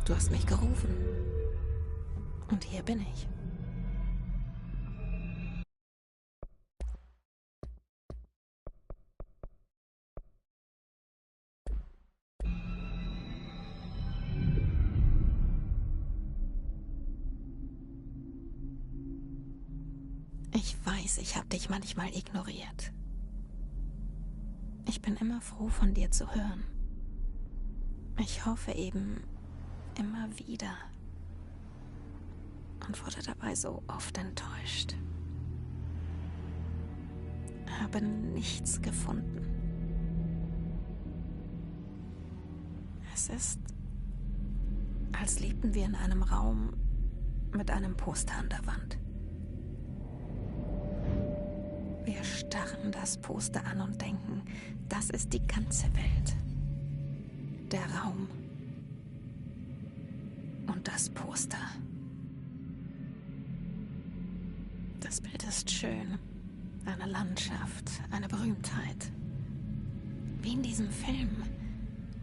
Du hast mich gerufen. Und hier bin ich. Ich weiß, ich habe dich manchmal ignoriert. Ich bin immer froh, von dir zu hören. Ich hoffe eben immer wieder und wurde dabei so oft enttäuscht. Habe nichts gefunden. Es ist, als lebten wir in einem Raum mit einem Poster an der Wand. Wir starren das Poster an und denken, das ist die ganze Welt. Der Raum und das Poster. Das Bild ist schön. Eine Landschaft, eine Berühmtheit. Wie in diesem Film,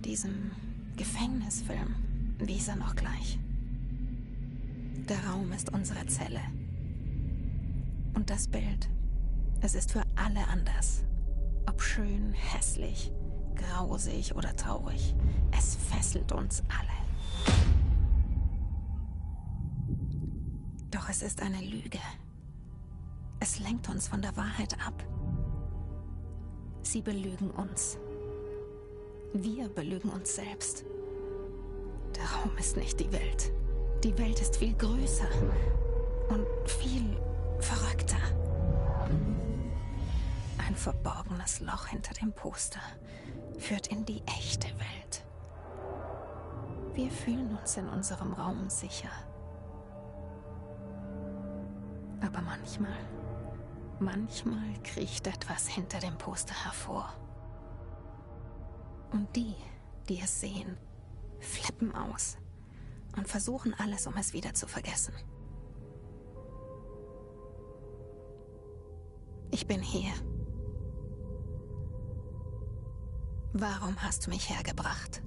diesem Gefängnisfilm, wie hieß er noch gleich. Der Raum ist unsere Zelle. Und das Bild, es ist für alle anders. Ob schön, hässlich, grausig oder traurig. Es fesselt uns alle. Doch es ist eine Lüge. Es lenkt uns von der Wahrheit ab. Sie belügen uns. Wir belügen uns selbst. Der Raum ist nicht die Welt. Die Welt ist viel größer und viel verrückter. Ein verborgenes Loch hinter dem Poster führt in die echte Welt. Wir fühlen uns in unserem Raum sicher. Aber manchmal kriecht etwas hinter dem Poster hervor. Und die es sehen, flippen aus und versuchen alles, um es wieder zu vergessen. Ich bin hier. Warum hast du mich hergebracht?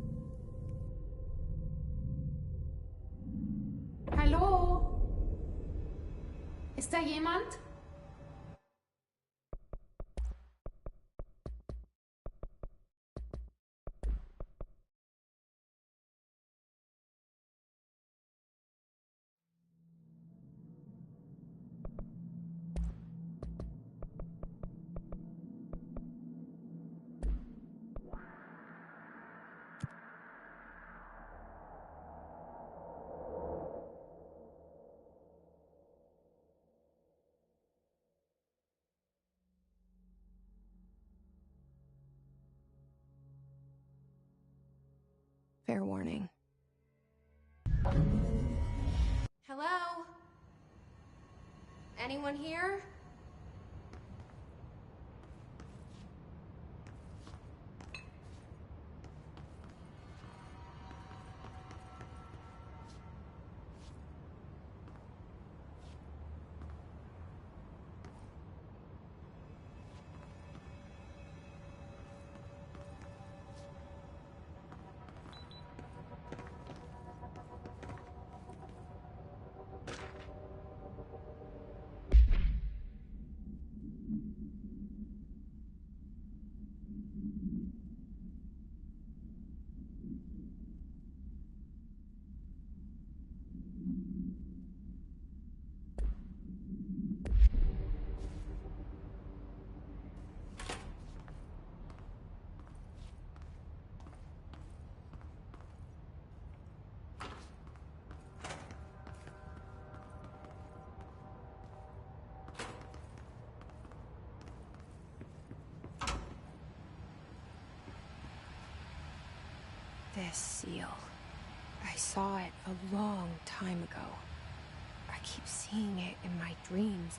Hallo? Ist da jemand? Fair warning. Hello? Anyone here? This seal. I saw it a long time ago. I keep seeing it in my dreams.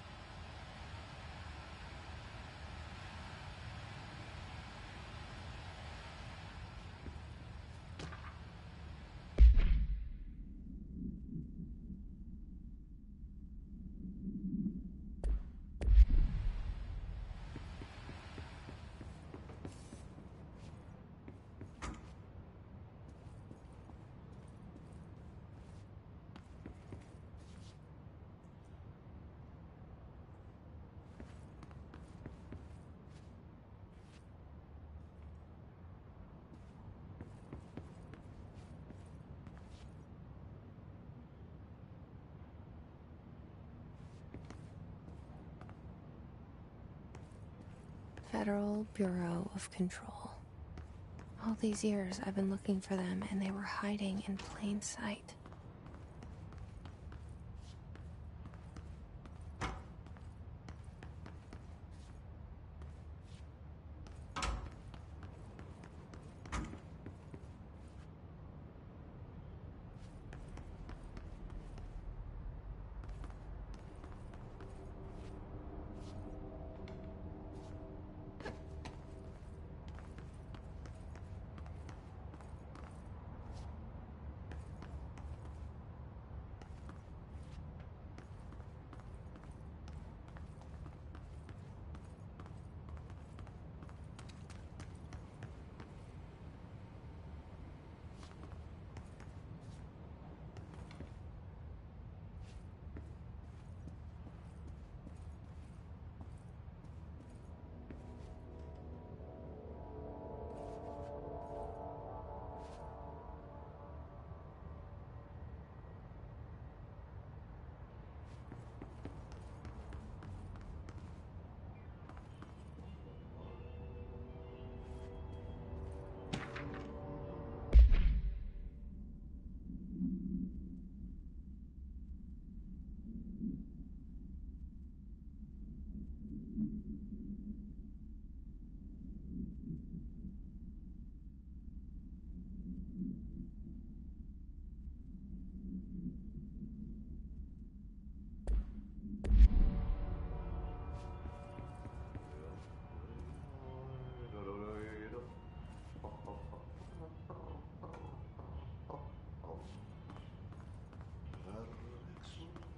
Federal Bureau of Control. All these years I've been looking for them, and they were hiding in plain sight.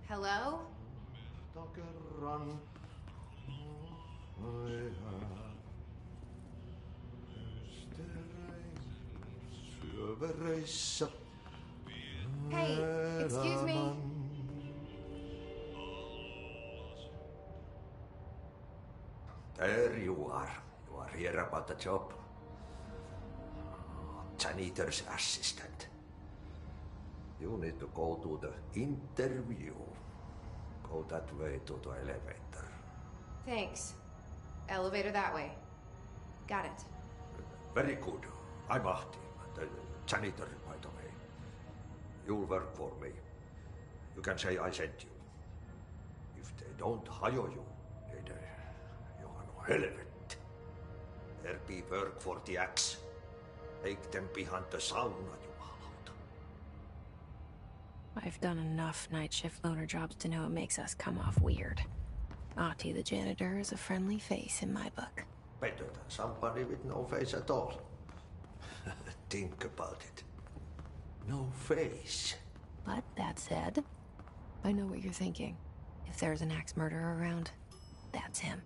Hello? Hey, excuse me. There you are. You are here about the job. Janitor's assistant. You need to go to the interview. Go that way to the elevator. Thanks. Elevator that way. Got it. Very good. I'm Ahti, the janitor, by the way. You'll work for me. You can say I sent you. If they don't hire you, then you are no helvet. There be work for the axe. Take them behind the sauna, jumalauta. I've done enough night shift loner jobs to know it makes us come off weird. Ahti the janitor is a friendly face in my book. Better than somebody with no face at all. Think about it. No face. But that said, I know what you're thinking. If there's an axe murderer around, that's him.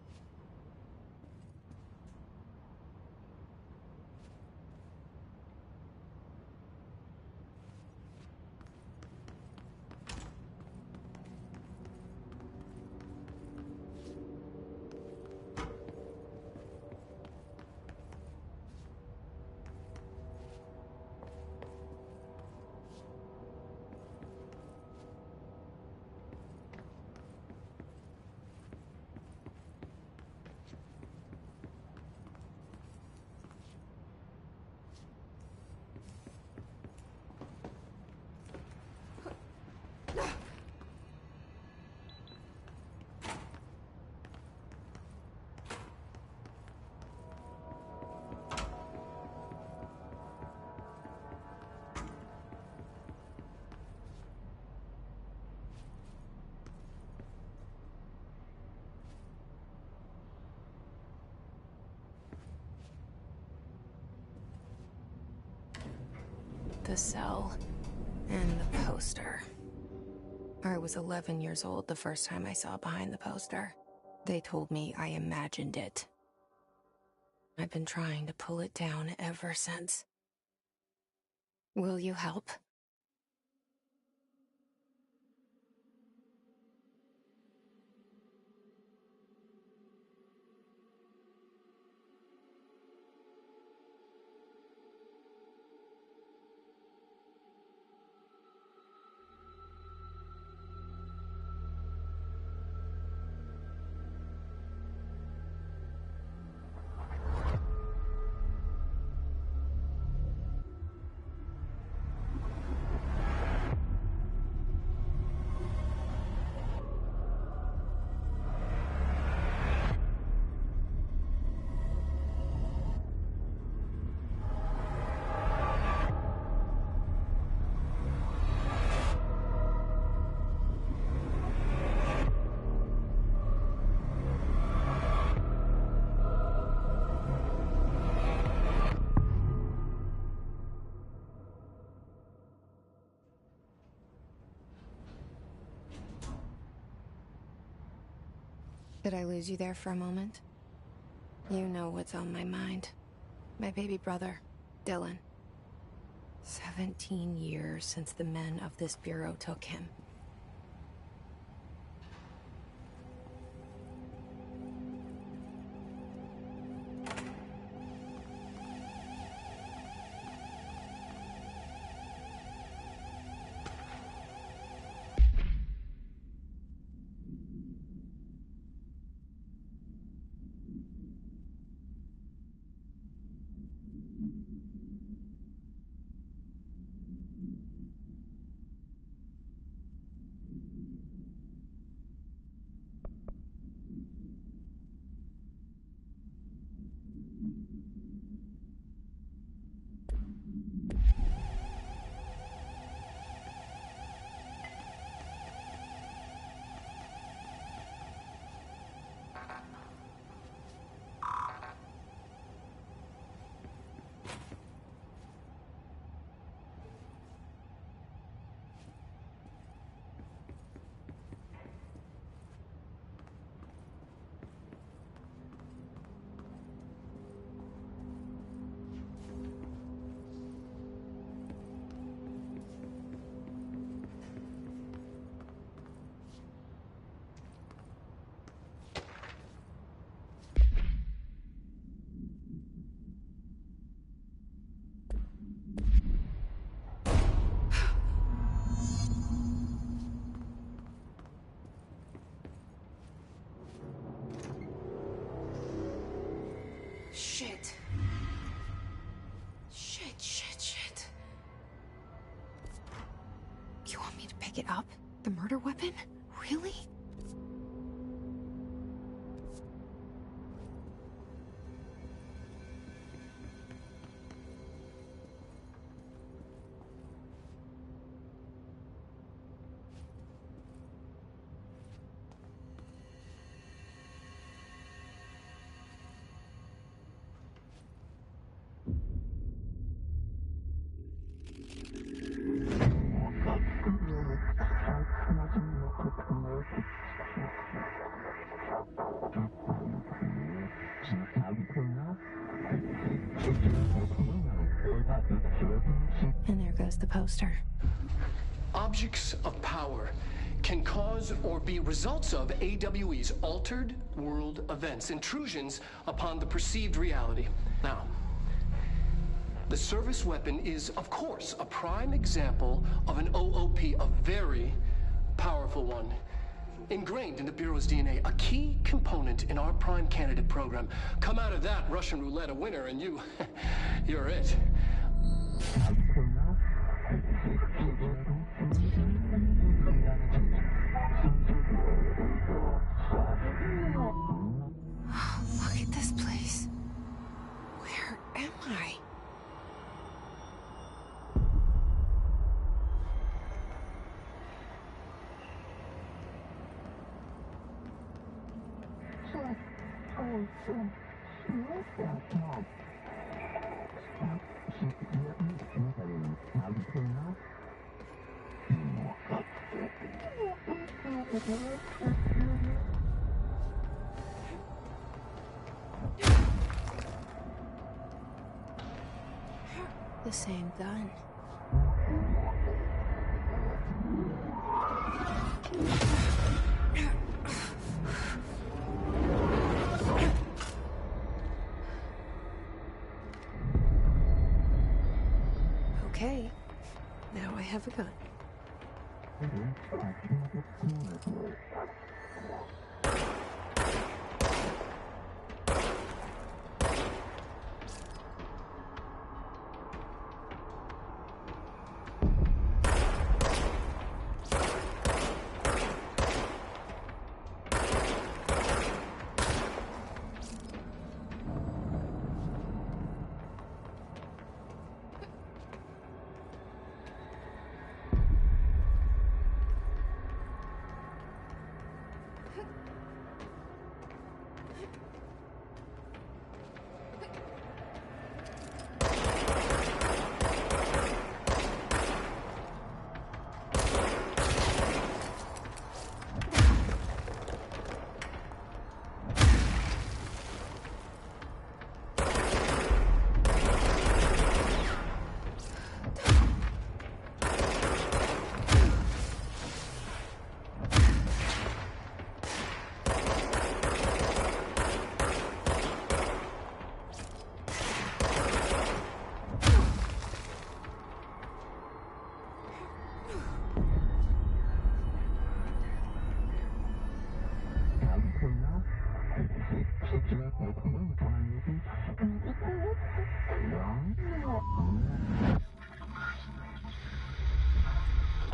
The cell and the poster. I was 11 years old the first time I saw behind the poster. They told me I imagined it. I've been trying to pull it down ever since. Will you help? Did I lose you there for a moment? You know what's on my mind. My baby brother, Dylan. 17 years since the men of this bureau took him. Shit. Shit. You want me to pick it up? The murder weapon? Really? And there goes the poster. Objects of power can cause or be results of AWE's altered world events, intrusions upon the perceived reality. Now, the service weapon is, of course, a prime example of an OOP, a very powerful one. Ingrained in the Bureau's DNA, a key component in our prime candidate program. Come out of that Russian roulette a winner and you're it. Look at this place. Where am I? The same gun. Okay, now I have a gun.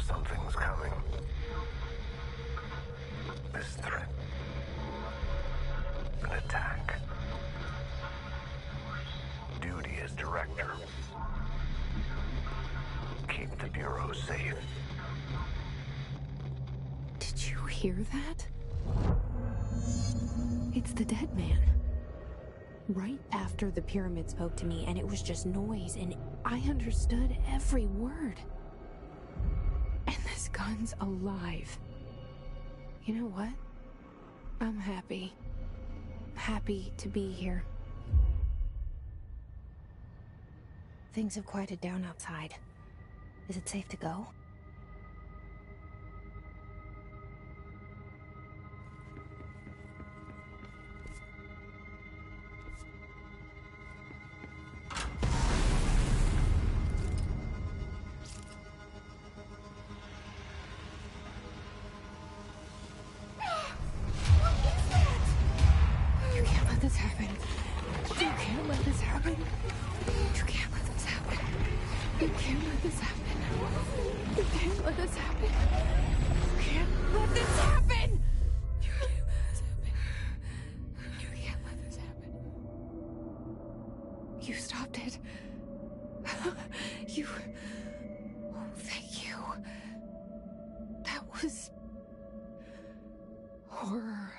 Something's coming. This threat. An attack. Duty as director. Keep the Bureau safe. Did you hear that? It's the dead man. Right after the pyramid spoke to me, and it was just noise, and I understood every word. And this gun's alive. You know what? I'm happy. Happy to be here. Things have quieted down outside. Is it safe to go? You can't let this happen. You can't let this happen. You can't let this happen. You can't let this happen. You can't let this happen. You can't let this happen. You can't let this happen. You can't let this happen. You stopped it. You... Oh, thank you. That was... horror.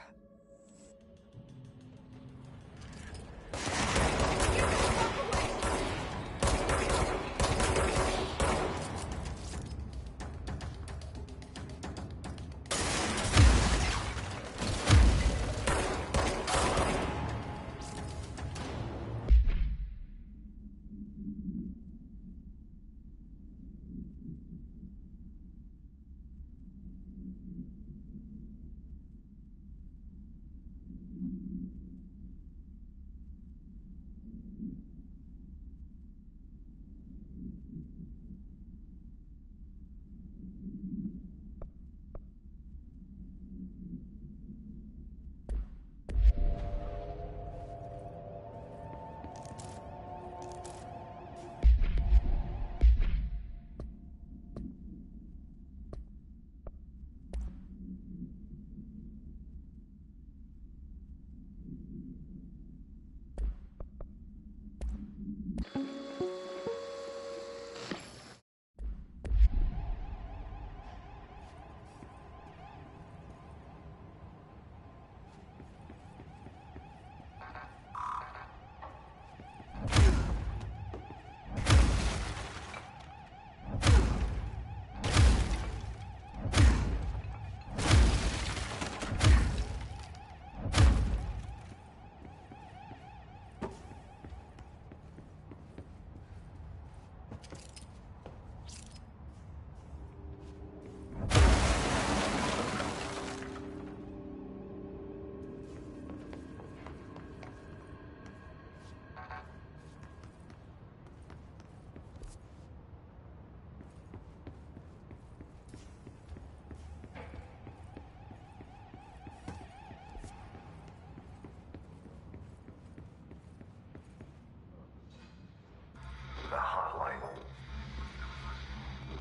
The hotline.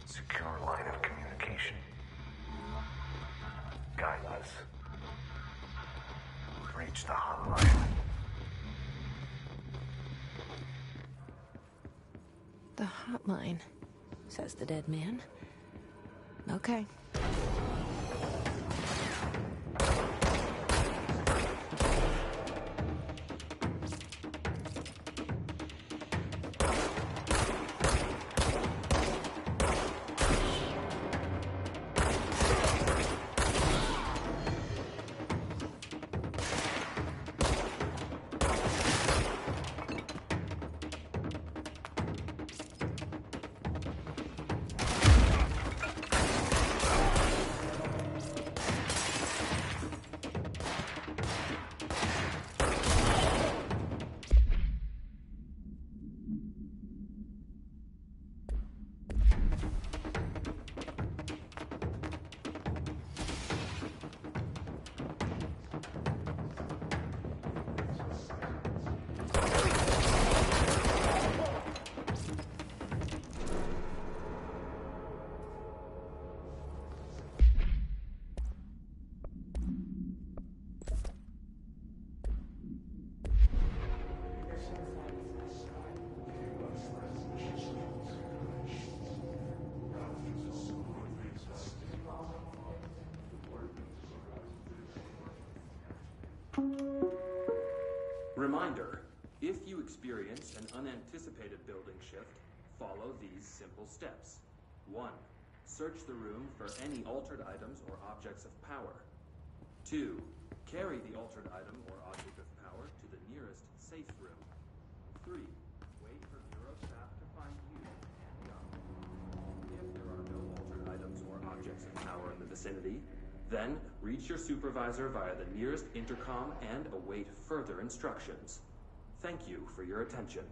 Secure line of communication. Guide us. Reach the hotline. The hotline, says the dead man. Okay. Reminder, if you experience an unanticipated building shift, follow these simple steps. 1. Search the room for any altered items or objects of power. 2. Carry the altered item or object of power to the nearest safe room. 3. Wait for Bureau staff to find you and the object. If there are no altered items or objects of power in the vicinity, then reach your supervisor via the nearest intercom and await further instructions. Thank you for your attention.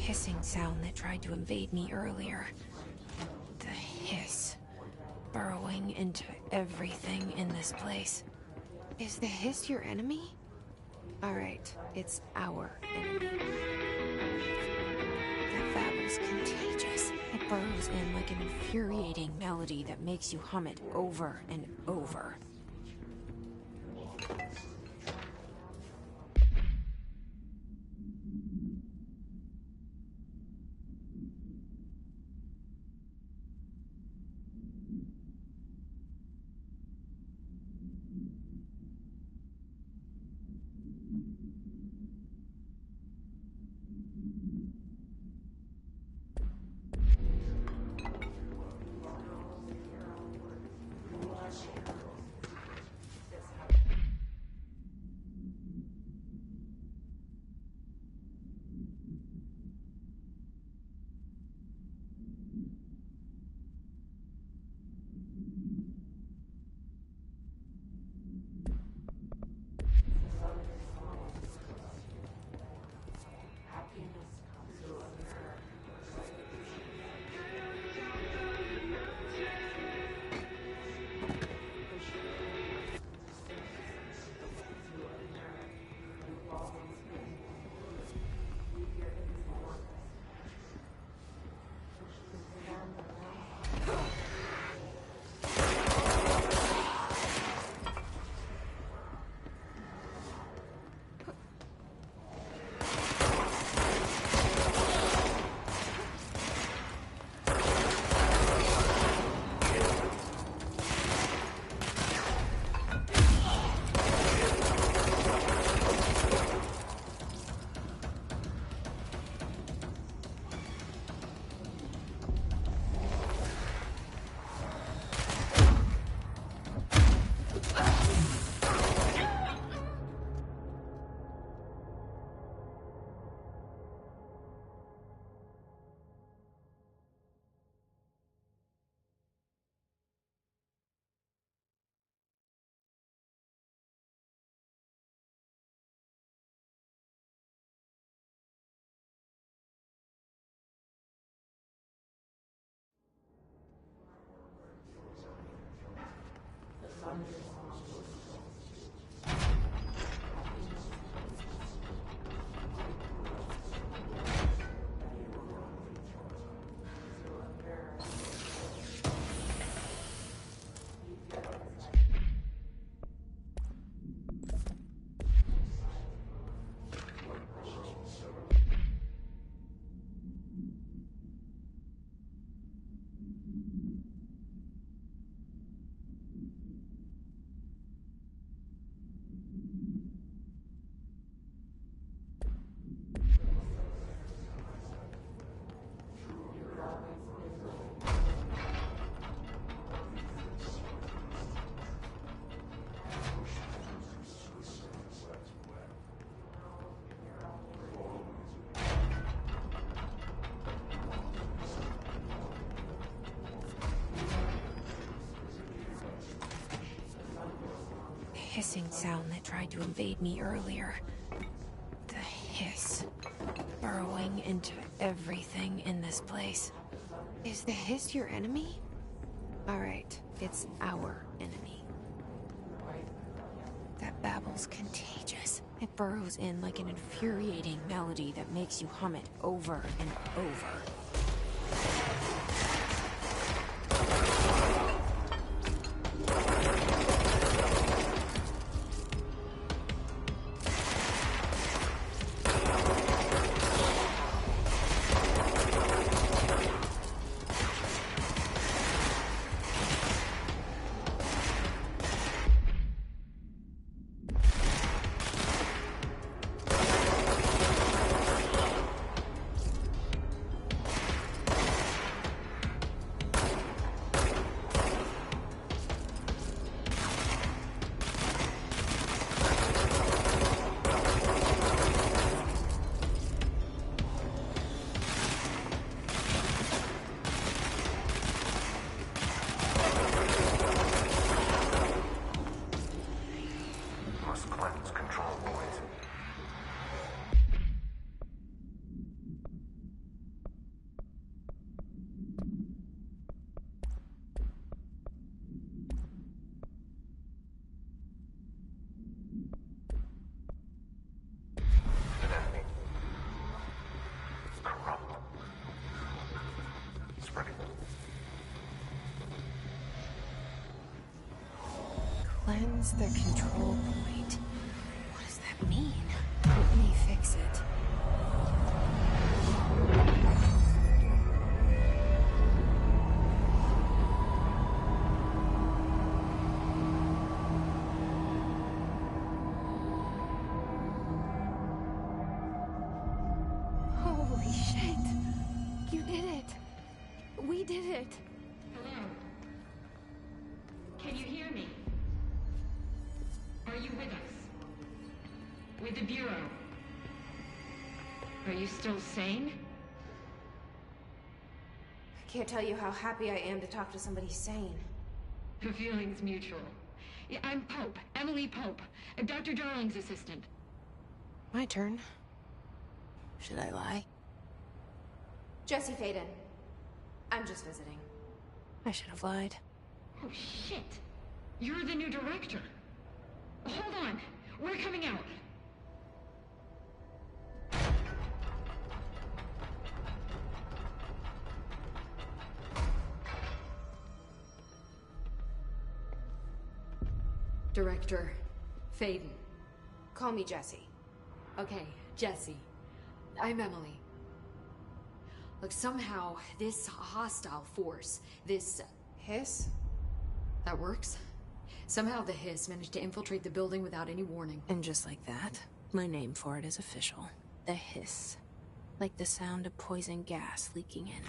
Hissing sound that tried to invade me earlier. The hiss. Burrowing into everything in this place. Is the hiss your enemy? Alright, it's our enemy. That was contagious. It burrows in like an infuriating melody that makes you hum it over and over. hissing sound that tried to invade me earlier. The hiss. Burrowing into everything in this place. Is the hiss your enemy? Alright, it's our enemy. That babble's contagious. It burrows in like an infuriating melody that makes you hum it over and over. Must cleanse control point. An enemy. Corrupt. Spreading. Cleanse the control point. What does that mean? Let me fix it. Holy shit. You did it. We did it. Hello? Can you hear me? Are you with us? With the Bureau? Are you still sane? I can't tell you how happy I am to talk to somebody sane. The feeling's mutual. Yeah, I'm Pope, Emily Pope, Dr. Darling's assistant. My turn. Should I lie? Jesse Faden. I'm just visiting. I should have lied. Oh, shit. You're the new director. Hold on. We're coming out. Director Faden. Call me Jesse. Okay, Jesse. I'm Emily. Look, somehow this hostile force, this... Hiss? that works? Somehow the hiss managed to infiltrate the building without any warning. And just like that, my name for it is official. The hiss. Like the sound of poison gas leaking in.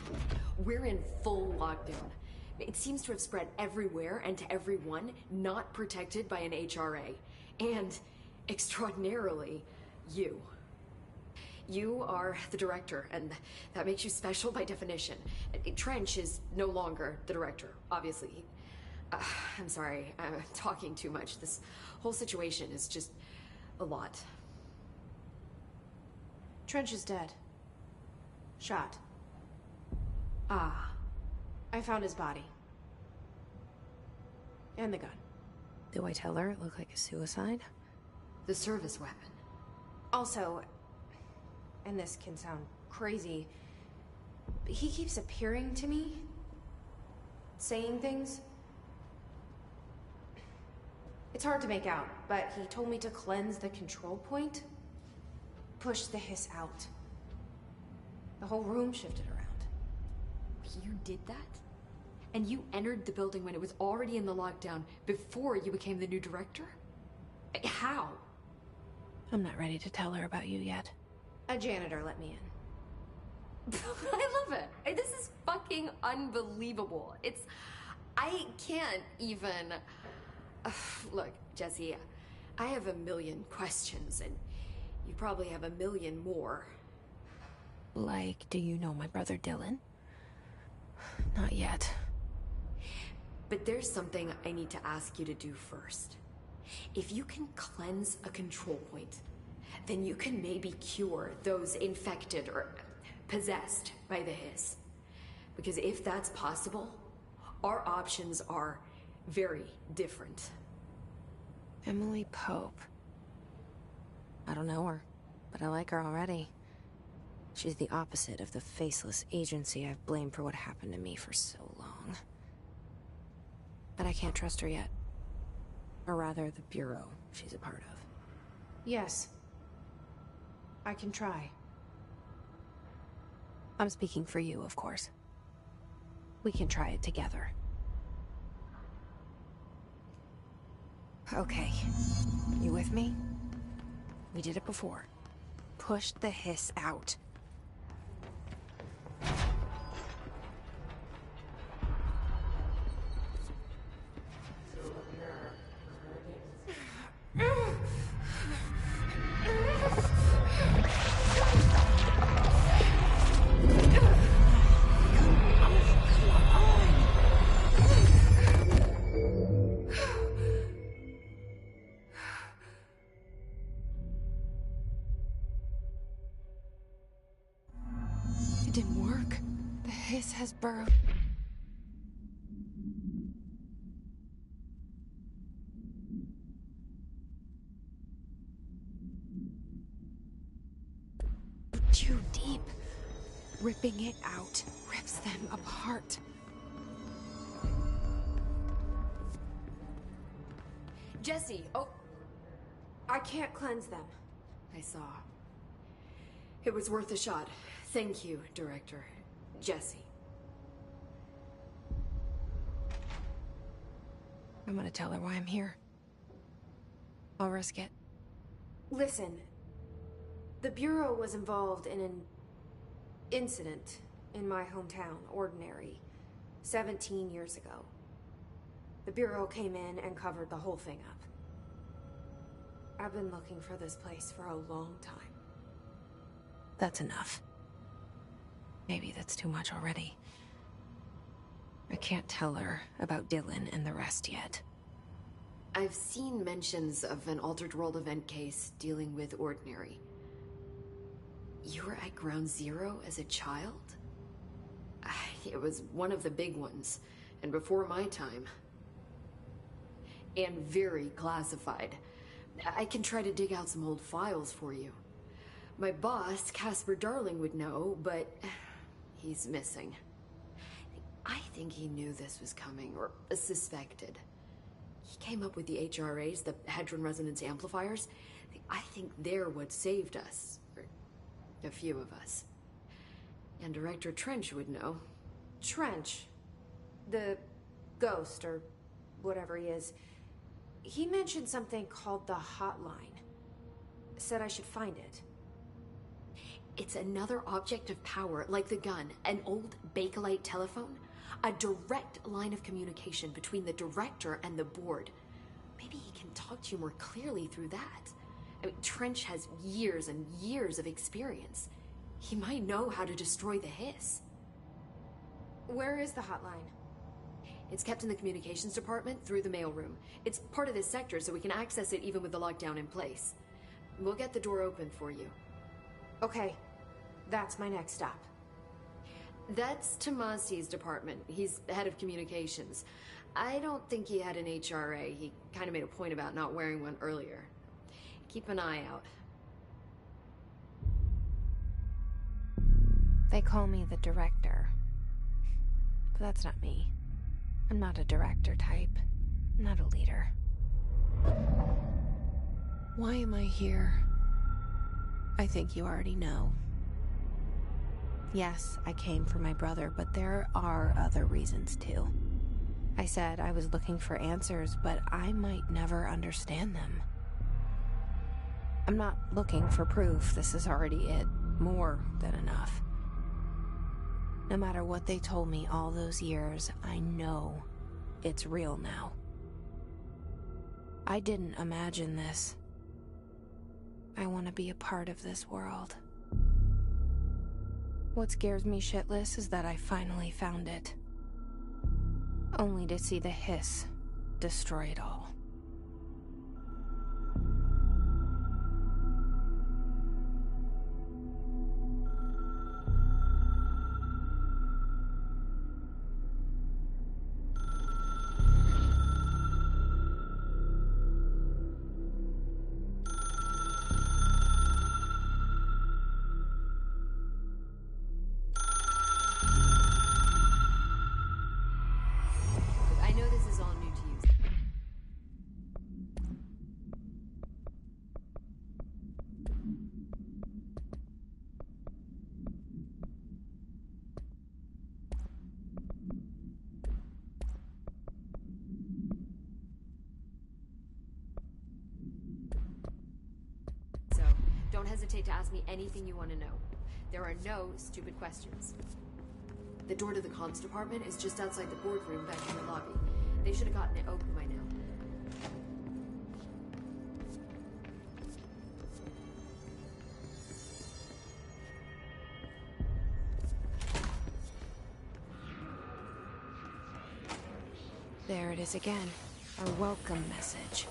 We're in full lockdown. It seems to have spread everywhere and to everyone not protected by an HRA. And, extraordinarily, you. You are the director, and that makes you special by definition. Trench is no longer the director, obviously. I'm sorry, I'm talking too much. This whole situation is just a lot. Trench is dead. Shot. Ah. I found his body. And the gun. Do I tell her it looked like a suicide? The service weapon. Also, and this can sound crazy, but he keeps appearing to me. Saying things. It's hard to make out, but he told me to cleanse the control point. Push the hiss out. The whole room shifted around. You did that? And you entered the building when it was already in the lockdown before you became the new director? How? I'm not ready to tell her about you yet. A janitor let me in. I love it. This is fucking unbelievable. I can't even... Look, Jesse, I have a million questions, and you probably have a million more. Like, do you know my brother Dylan? Not yet. But there's something I need to ask you to do first. If you can cleanse a control point, then you can maybe cure those infected or possessed by the hiss. Because if that's possible, our options are very different. Emily Pope. I don't know her, but I like her already. She's the opposite of the faceless agency I've blamed for what happened to me for so long. But I can't trust her yet. Or rather, the Bureau she's a part of. Yes. I can try. I'm speaking for you, of course. We can try it together. Okay. You with me? We did it before. Push the hiss out. It didn't work. The hiss has burrowed. Too deep. Ripping it out rips them apart. Jesse, oh, I can't cleanse them. I saw. It was worth a shot. Thank you, Director. Jesse. I'm gonna tell her why I'm here. I'll risk it. Listen, the Bureau was involved in an incident in my hometown, Ordinary, 17 years ago. The Bureau came in and covered the whole thing up. I've been looking for this place for a long time. That's enough. Maybe that's too much already. I can't tell her about Dylan and the rest yet. I've seen mentions of an Altered World event case dealing with Ordinary. You were at Ground Zero as a child? It was one of the big ones, and before my time. And very classified. I can try to dig out some old files for you. My boss, Casper Darling, would know, but he's missing. I think he knew this was coming, or suspected. He came up with the HRAs, the Hadron Resonance Amplifiers. I think they're what saved us. Or a few of us. And Director Trench would know. Trench? The ghost, or whatever he is. He mentioned something called the Hotline. Said I should find it. It's another object of power, like the gun, an old Bakelite telephone. A direct line of communication between the director and the board. Maybe he can talk to you more clearly through that. I mean, Trench has years and years of experience. He might know how to destroy the hiss. Where is the hotline? It's kept in the communications department through the mailroom. It's part of this sector, so we can access it even with the lockdown in place. We'll get the door open for you. Okay, that's my next stop. That's Tomasi's department. He's head of communications. I don't think he had an HRA. He kind of made a point about not wearing one earlier. Keep an eye out. They call me the director. But that's not me. I'm not a director type. I'm not a leader. Why am I here? I think you already know. Yes, I came for my brother, but there are other reasons too. I said I was looking for answers, but I might never understand them. I'm not looking for proof. This is already it. More than enough. No matter what they told me all those years, I know it's real now. I didn't imagine this. I want to be a part of this world. What scares me shitless is that I finally found it. Only to see the hiss destroy it all. hesitate to ask me anything you want to know. There are no stupid questions. The door to the comms department is just outside the boardroom back in the lobby. They should have gotten it open by now. There it is again. Our welcome message.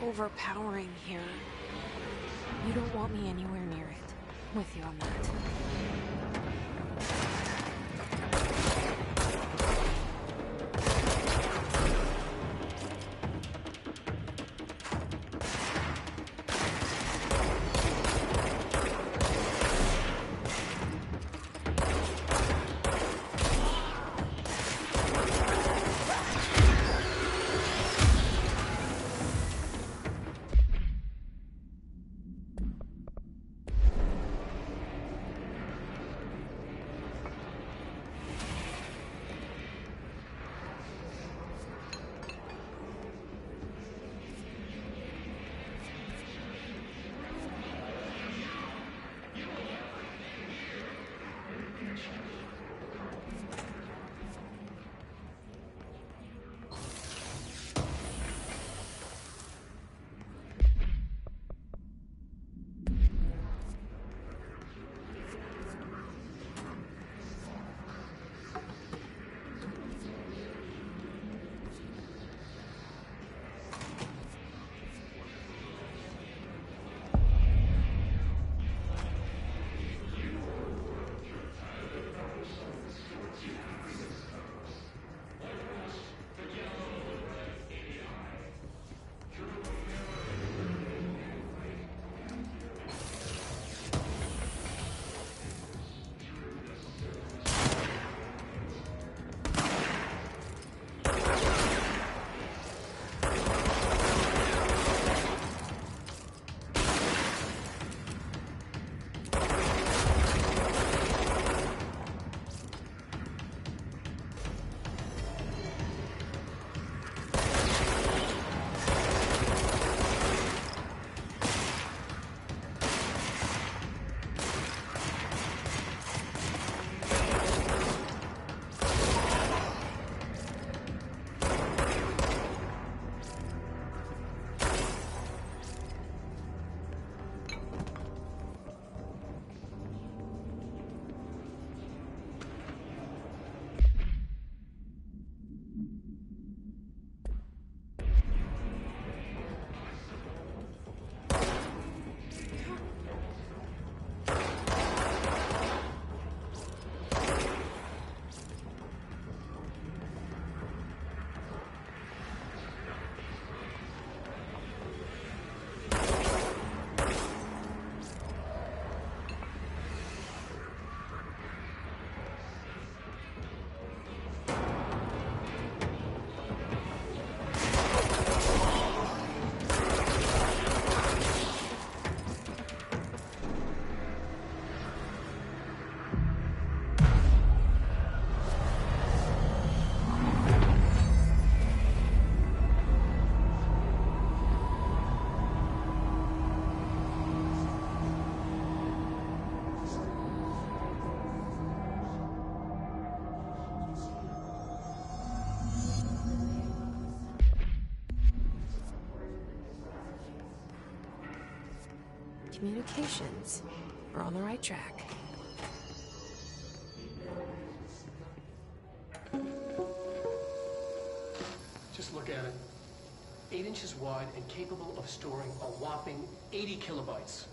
Overpowering here. You don't want me anywhere near it. With you on that. Communications. We're on the right track. Just look at it. 8 inches wide and capable of storing a whopping 80 kilobytes.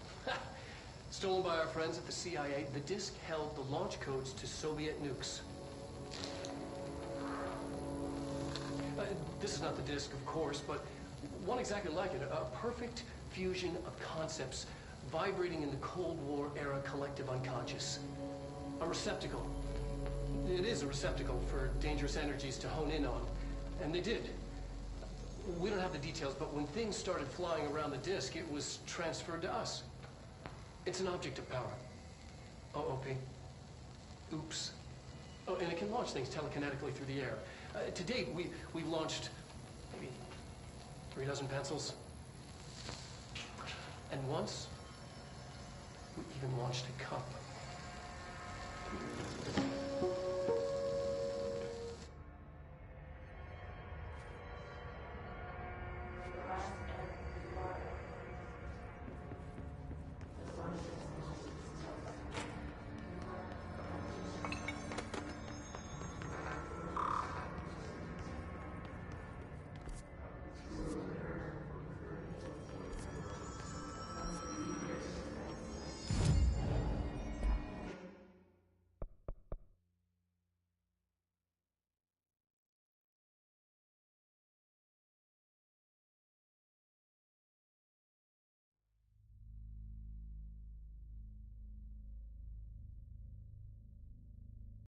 Stolen by our friends at the CIA, the disk held the launch codes to Soviet nukes. This is not the disk, of course, but one exactly like it. A perfect fusion of concepts vibrating in the Cold War era collective unconscious. A receptacle. It is a receptacle for dangerous energies to hone in on. And they did. We don't have the details, but when things started flying around the disk, it was transferred to us. It's an object of power. OP. Oops. Oh, and it can launch things telekinetically through the air. To date, we've launched maybe 3 dozen pencils. And once, we even launched a cup.